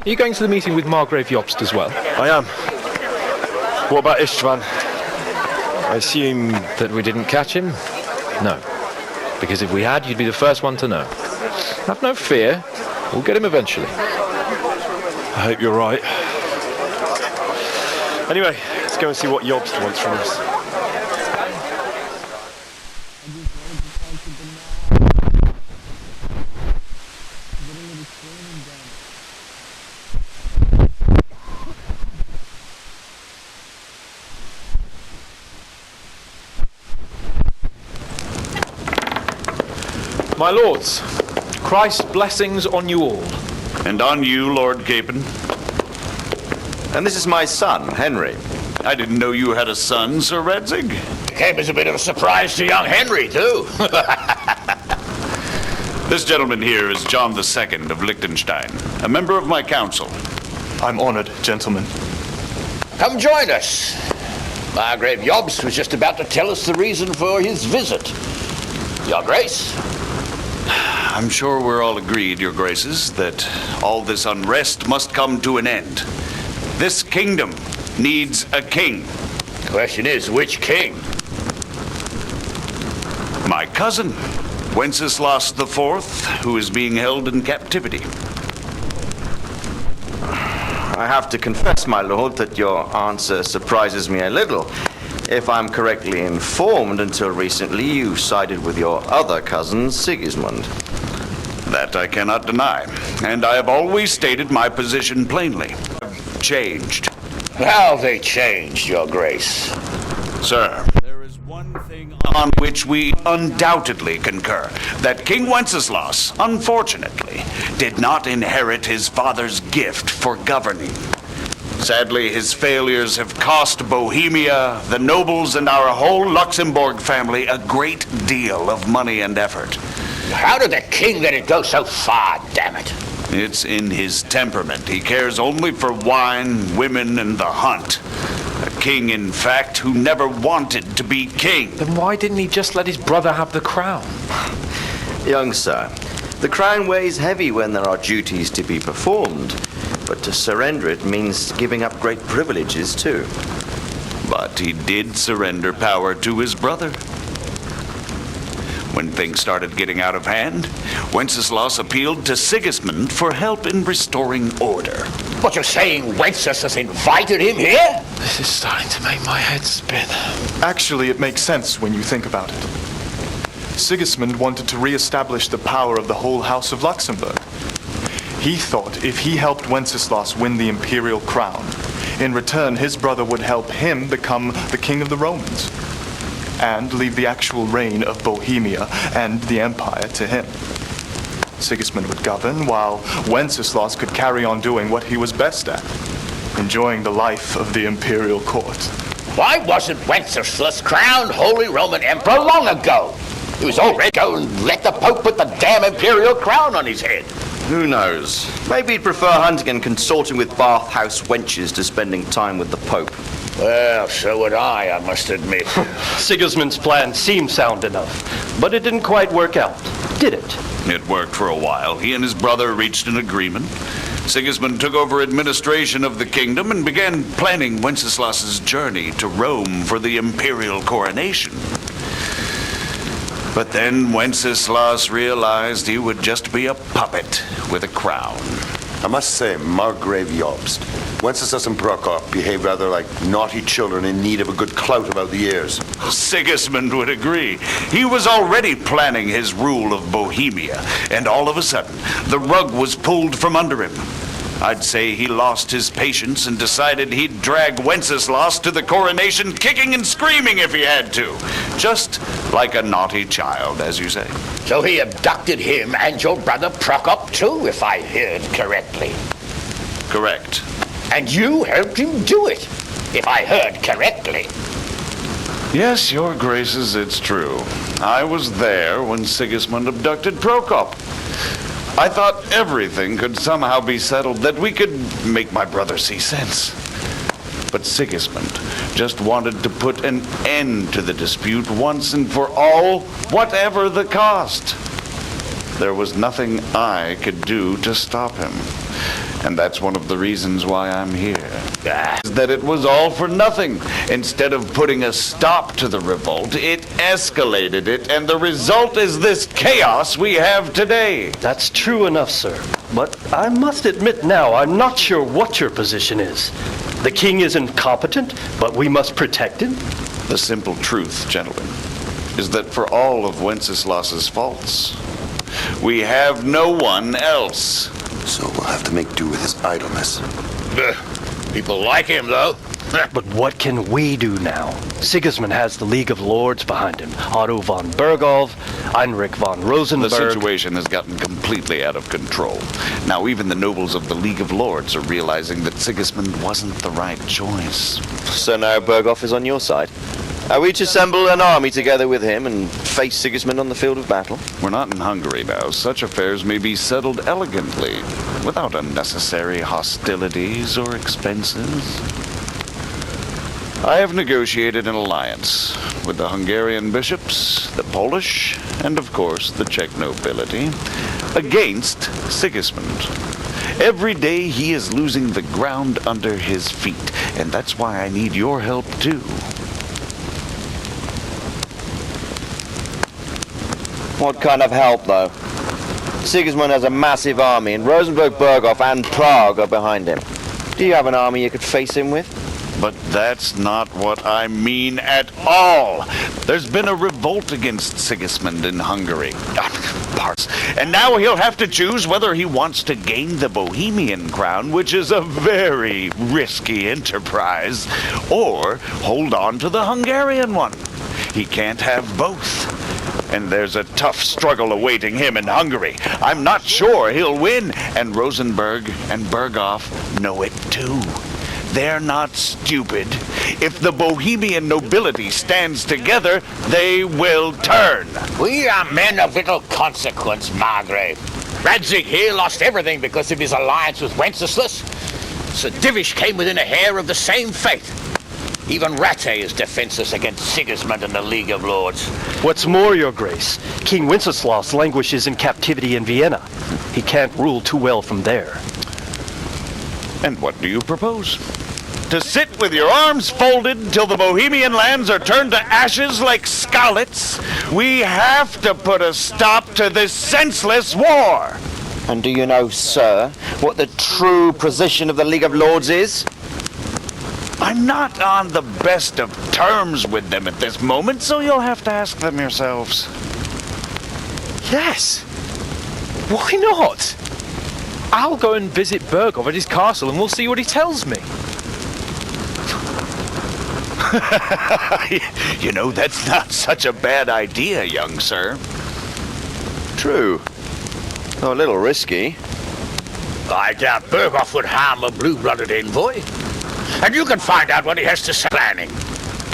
Are you going to the meeting with Margrave Jobst as well? I am. What about Istvan? I assume that we didn't catch him? No. Because if we had, you'd be the first one to know. Have no fear. We'll get him eventually. I hope you're right. Anyway, let's go and see what Jobst wants from us. My lords, Christ's blessings on you all. And on you, Lord Gapen. And this is my son, Henry. I didn't know you had a son, Sir Redzig. Came as a bit of a surprise to young Henry, too. This gentleman here is John II of Liechtenstein, a member of my council. I'm honored, gentlemen. Come join us. Margrave Jobst was just about to tell us the reason for his visit. Your Grace? I'm sure we're all agreed, Your Graces, that all this unrest must come to an end. This kingdom needs a king. The question is, which king? My cousin, Wenceslas IV, who is being held in captivity. I have to confess, my lord, that your answer surprises me a little. If I'm correctly informed, until recently you sided with your other cousin, Sigismund. That I cannot deny, and I have always stated my position plainly. I've changed. How have they changed, Your Grace? Sir, there is one thing on which we undoubtedly concur, that King Wenceslas, unfortunately, did not inherit his father's gift for governing. Sadly, his failures have cost Bohemia, the nobles, and our whole Luxembourg family a great deal of money and effort. How did the king let it go so far, damn it? It's in his temperament. He cares only for wine, women, and the hunt. A king, in fact, who never wanted to be king. Then why didn't he just let his brother have the crown? Young sir, the crown weighs heavy when there are duties to be performed, but to surrender it means giving up great privileges too. But he did surrender power to his brother. When things started getting out of hand, Wenceslas appealed to Sigismund for help in restoring order. What, you're saying Wenceslas invited him here? This is starting to make my head spin. Actually, it makes sense when you think about it. Sigismund wanted to re-establish the power of the whole House of Luxembourg. He thought if he helped Wenceslas win the imperial crown, in return his brother would help him become the king of the Romans, and leave the actual reign of Bohemia and the empire to him. Sigismund would govern, while Wenceslas could carry on doing what he was best at, enjoying the life of the imperial court. Why wasn't Wenceslas crowned Holy Roman Emperor long ago? He was already going and let the Pope put the damn imperial crown on his head. Who knows? Maybe he'd prefer hunting and consorting with bathhouse wenches to spending time with the Pope. Well, so would I must admit. Sigismund's plan seemed sound enough, but it didn't quite work out, did it? It worked for a while. He and his brother reached an agreement. Sigismund took over administration of the kingdom and began planning Wenceslas's journey to Rome for the imperial coronation. But then Wenceslas realized he would just be a puppet with a crown. I must say, Margrave Jobst, Wenceslas and Prokop behave rather like naughty children in need of a good clout about the ears. Sigismund would agree. He was already planning his rule of Bohemia, and all of a sudden, the rug was pulled from under him. I'd say he lost his patience and decided he'd drag Wenceslas to the coronation kicking and screaming if he had to. Just like a naughty child, as you say. So he abducted him and your brother Prokop too, if I heard correctly. Correct. And you helped him do it, if I heard correctly. Yes, your graces, it's true. I was there when Sigismund abducted Prokop. I thought everything could somehow be settled, that we could make my brother see sense. But Sigismund just wanted to put an end to the dispute once and for all, whatever the cost. There was nothing I could do to stop him. And that's one of the reasons why I'm here. That it was all for nothing. Instead of putting a stop to the revolt, it escalated it, and the result is this chaos we have today. That's true enough, sir. But I must admit now, I'm not sure what your position is. The king is incompetent, but we must protect him? The simple truth, gentlemen, is that for all of Wenceslas's faults, we have no one else. So we'll have to make do with his idleness. People like him, though. But what can we do now? Sigismund has the League of Lords behind him. Otto von Berghoff, Heinrich von Rosenberg. The situation has gotten completely out of control. Now even the nobles of the League of Lords are realizing that Sigismund wasn't the right choice. So now Berghoff is on your side. Are we to assemble an army together with him and face Sigismund on the field of battle? We're not in Hungary now. Such affairs may be settled elegantly, without unnecessary hostilities or expenses. I have negotiated an alliance with the Hungarian bishops, the Polish, and of course the Czech nobility, against Sigismund. Every day he is losing the ground under his feet, and that's why I need your help too. What kind of help, though? Sigismund has a massive army, and Rosenberg, Berghoff, and Prague are behind him. Do you have an army you could face him with? But that's not what I mean at all. There's been a revolt against Sigismund in Hungary. And now he'll have to choose whether he wants to gain the Bohemian crown, which is a very risky enterprise, or hold on to the Hungarian one. He can't have both. And there's a tough struggle awaiting him in Hungary. I'm not sure he'll win, and Rosenberg and Berghoff know it too. They're not stupid. If the Bohemian nobility stands together, they will turn. We are men of little consequence, Margrave. Radzig here lost everything because of his alliance with Wenceslas. Sir Divish came within a hair of the same fate. Even Rattay is defenseless against Sigismund and the League of Lords. What's more, Your Grace, King Wenceslas languishes in captivity in Vienna. He can't rule too well from there. And what do you propose? To sit with your arms folded till the Bohemian lands are turned to ashes like Skalitz? We have to put a stop to this senseless war! And do you know, sir, what the true position of the League of Lords is? I'm not on the best of terms with them at this moment, so you'll have to ask them yourselves. Yes. Why not? I'll go and visit Berghoff at his castle and we'll see what he tells me. You know, that's not such a bad idea, young sir. True. Though a little risky. I doubt Berghoff would harm a blue-blooded envoy. And you can find out what he has to say planning.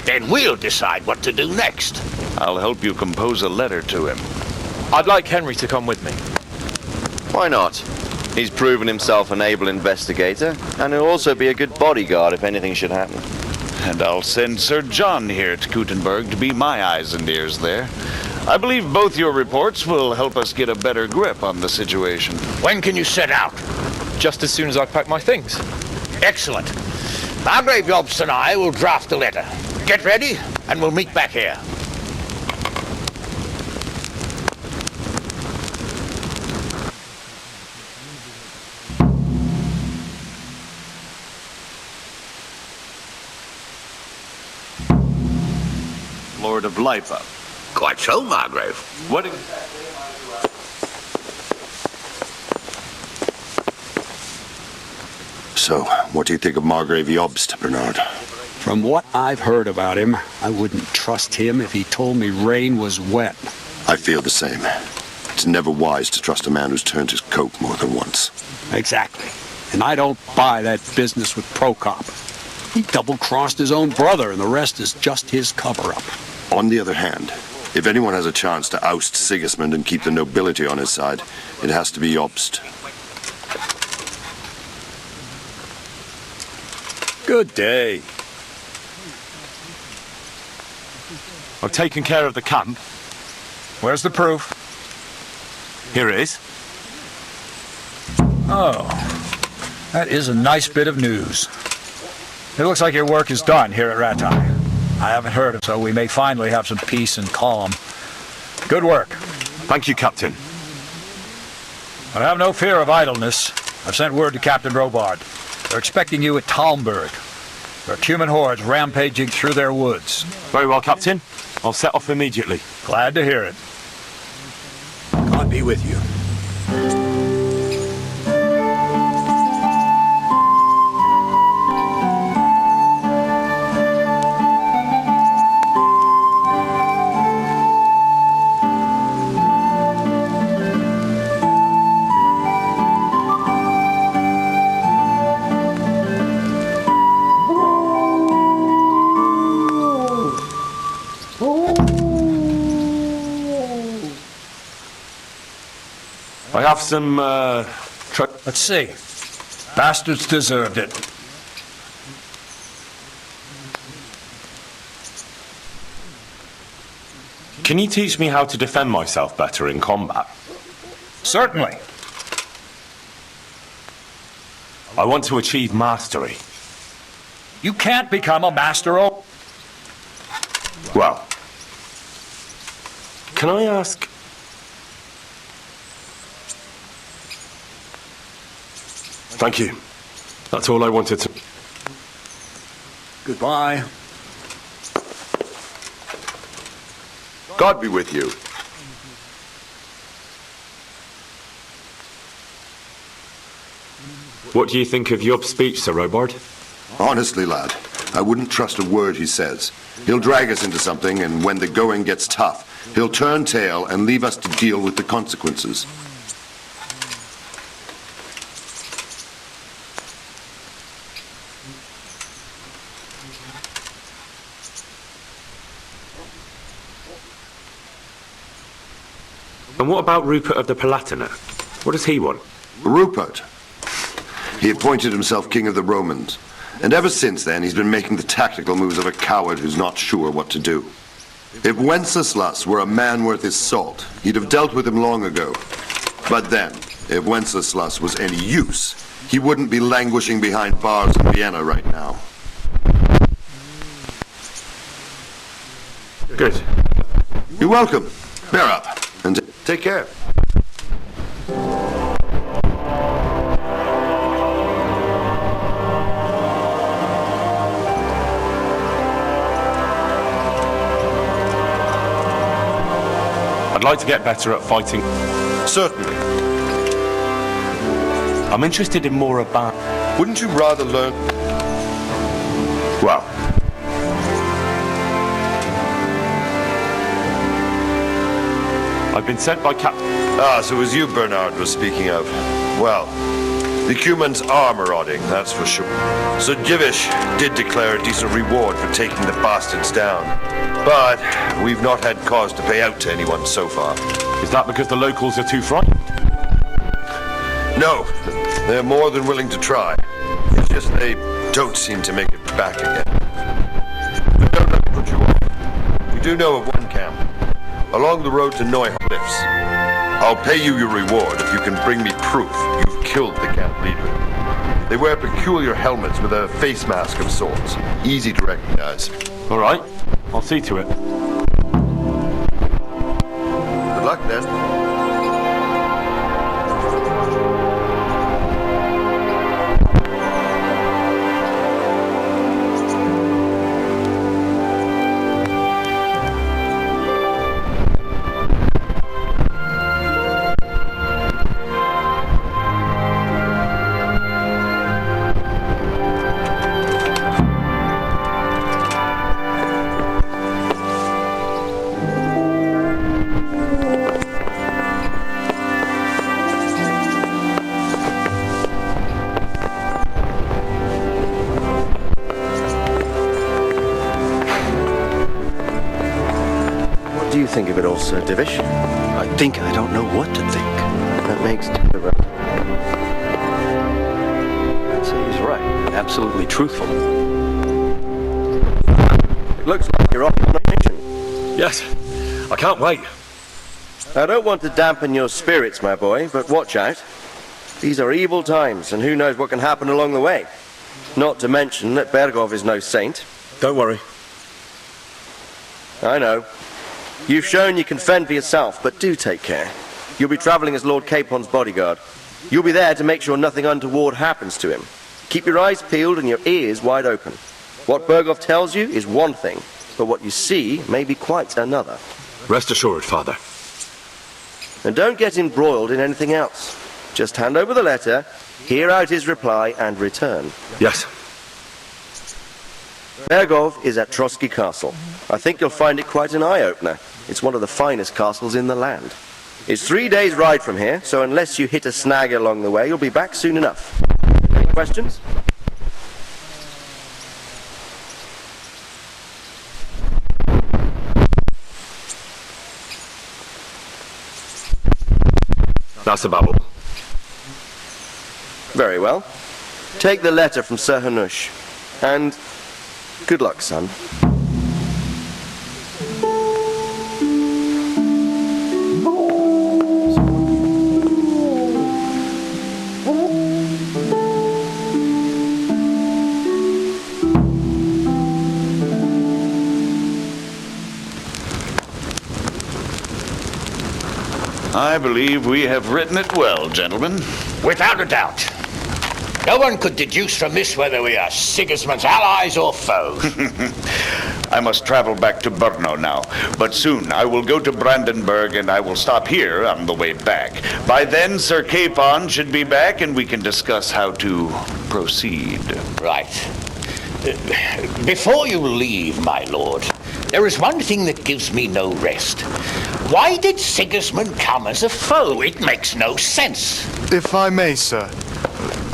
Then we'll decide what to do next. I'll help you compose a letter to him. I'd like Henry to come with me. Why not? He's proven himself an able investigator, and he'll also be a good bodyguard if anything should happen. And I'll send Sir John here to Kuttenberg to be my eyes and ears there. I believe both your reports will help us get a better grip on the situation. When can you set out? Just as soon as I pack my things. Excellent. Margrave Jobst and I will draft the letter. Get ready, and we'll meet back here. Lord of Lipa. Quite so, Margrave. What... So, what do you think of Margrave Jobst, Bernard? From what I've heard about him, I wouldn't trust him if he told me rain was wet. I feel the same. It's never wise to trust a man who's turned his coat more than once. Exactly. And I don't buy that business with Prokop. He double-crossed his own brother, and the rest is just his cover-up. On the other hand, if anyone has a chance to oust Sigismund and keep the nobility on his side, it has to be Jobst. Good day. I've taken care of the camp. Where's the proof? Here it is. Oh. That is a nice bit of news. It looks like your work is done here at Ratai. I haven't heard of it, so we may finally have some peace and calm. Good work. Thank you, Captain. But have no fear of idleness. I've sent word to Captain Robard. They're expecting you at Talmberg. There are human hordes rampaging through their woods. Very well, Captain. I'll set off immediately. Glad to hear it. God be with you. I have some, Let's see. Bastards deserved it. Can you teach me how to defend myself better in combat? Certainly. I want to achieve mastery. You can't become a master of... Well, can I ask... Thank you. That's all I wanted to... Goodbye. God be with you. What do you think of Yob's speech, Sir Robard? Honestly, lad, I wouldn't trust a word he says. He'll drag us into something, and when the going gets tough, he'll turn tail and leave us to deal with the consequences. And what about Rupert of the Palatinate? What does he want? Rupert? He appointed himself king of the Romans. And ever since then, he's been making the tactical moves of a coward who's not sure what to do. If Wenceslas were a man worth his salt, he'd have dealt with him long ago. But then, if Wenceslas was any use, he wouldn't be languishing behind bars in Vienna right now. Good. You're welcome. Bear up. And take care. I'd like to get better at fighting. Certainly. I'm interested in more about... Wouldn't you rather learn... Well... I've been sent by Captain... Ah, so it was you Bernard was speaking of. Well, the Cumans are marauding, that's for sure. So Divish did declare a decent reward for taking the bastards down. But we've not had cause to pay out to anyone so far. Is that because the locals are too frightened? No, they're more than willing to try. It's just they don't seem to make it back again. But don't let me put you off. We do know of one camp, along the road to Neuhoff Cliffs. I'll pay you your reward if you can bring me proof you've killed the camp leader. They wear peculiar helmets with a face mask of sorts. Easy to recognize. All right, I'll see to it. Good luck then. What do you think of it all, Sir Divish? I think I don't know what to think. That makes two of us. I'd say he's right. Absolutely truthful. It looks like you're off on a mission. Yes, I can't wait. I don't want to dampen your spirits, my boy, but watch out. These are evil times, and who knows what can happen along the way. Not to mention that Bergov is no saint. Don't worry. I know. You've shown you can fend for yourself, but do take care. You'll be traveling as Lord Capon's bodyguard. You'll be there to make sure nothing untoward happens to him. Keep your eyes peeled and your ears wide open. What Bergov tells you is one thing, but what you see may be quite another. Rest assured, Father. And don't get embroiled in anything else. Just hand over the letter, hear out his reply, and return. Yes. Bergov is at Trotsky Castle. I think you'll find it quite an eye-opener. It's one of the finest castles in the land. It's 3 days' ride from here, so unless you hit a snag along the way, you'll be back soon enough. Any questions? That's about all. Very well. Take the letter from Sir Hanush. And good luck, son. I believe we have written it well, gentlemen. Without a doubt. No one could deduce from this whether we are Sigismund's allies or foes. I must travel back to Brno now, but soon I will go to Brandenburg and I will stop here on the way back. By then, Sir Capon should be back and we can discuss how to proceed. Right. Before you leave, my lord, there is one thing that gives me no rest. Why did Sigismund come as a foe? It makes no sense. If I may, sir,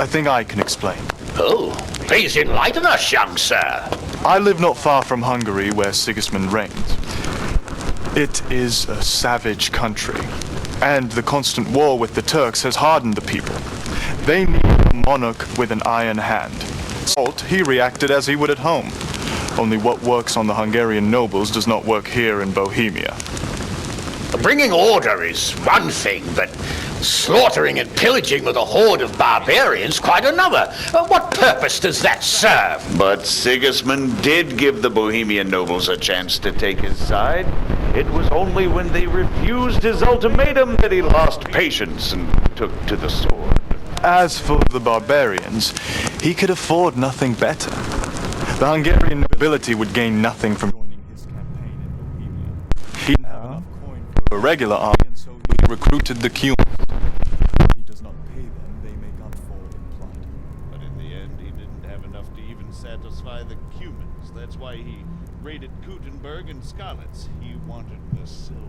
I think I can explain. Oh, please enlighten us, young sir. I live not far from Hungary, where Sigismund reigns. It is a savage country, and the constant war with the Turks has hardened the people. They need a monarch with an iron hand. He reacted as he would at home. Only what works on the Hungarian nobles does not work here in Bohemia. Bringing order is one thing, but slaughtering and pillaging with a horde of barbarians quite another. What purpose does that serve? But Sigismund did give the Bohemian nobles a chance to take his side. It was only when they refused his ultimatum that he lost patience and took to the sword. As for the barbarians, he could afford nothing better. The Hungarian nobility would gain nothing from joining his campaign in Bohemia. He didn't have enough coin for a regular army, and so he recruited the Cumans. If he does not pay them, they make up for it in blood. But in the end, he didn't have enough to even satisfy the Cumans. That's why he raided Gutenberg and Skalitz. He wanted the silver.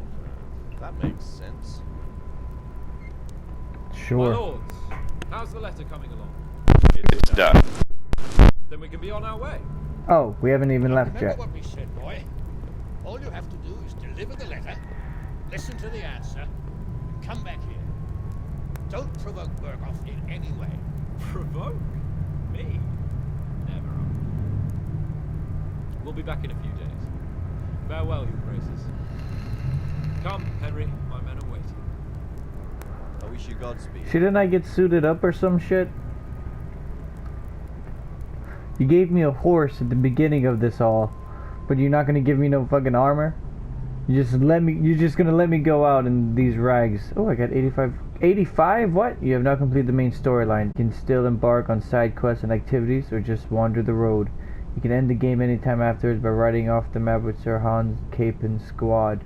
That makes sense. Sure. My lords, how's the letter coming along? It's done. Then we can be on our way. Oh, we haven't even left yet. Remember what we said, boy. All you have to do is deliver the letter, listen to the answer, and come back here. Don't provoke Berghoff in any way. Provoke? Me? Never. We'll be back in a few days. Farewell, your graces. Come, Henry, my men are waiting. I wish you Godspeed. Shouldn't I get suited up or some shit? You gave me a horse at the beginning of this all, but you're not gonna give me no fucking armor? You're just gonna let me go out in these rags. Oh, I got 85. 85? What? You have not completed the main storyline. You can still embark on side quests and activities, or just wander the road. You can end the game anytime afterwards by riding off the map with Sir Hans Capon's squad.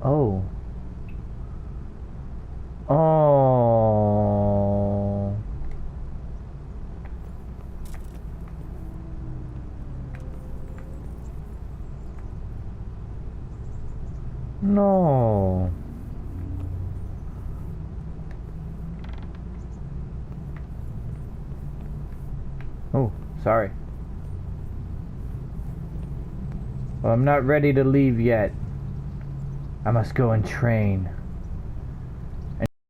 Oh. Oh. No. Oh, sorry. Well, I'm not ready to leave yet. I must go and train.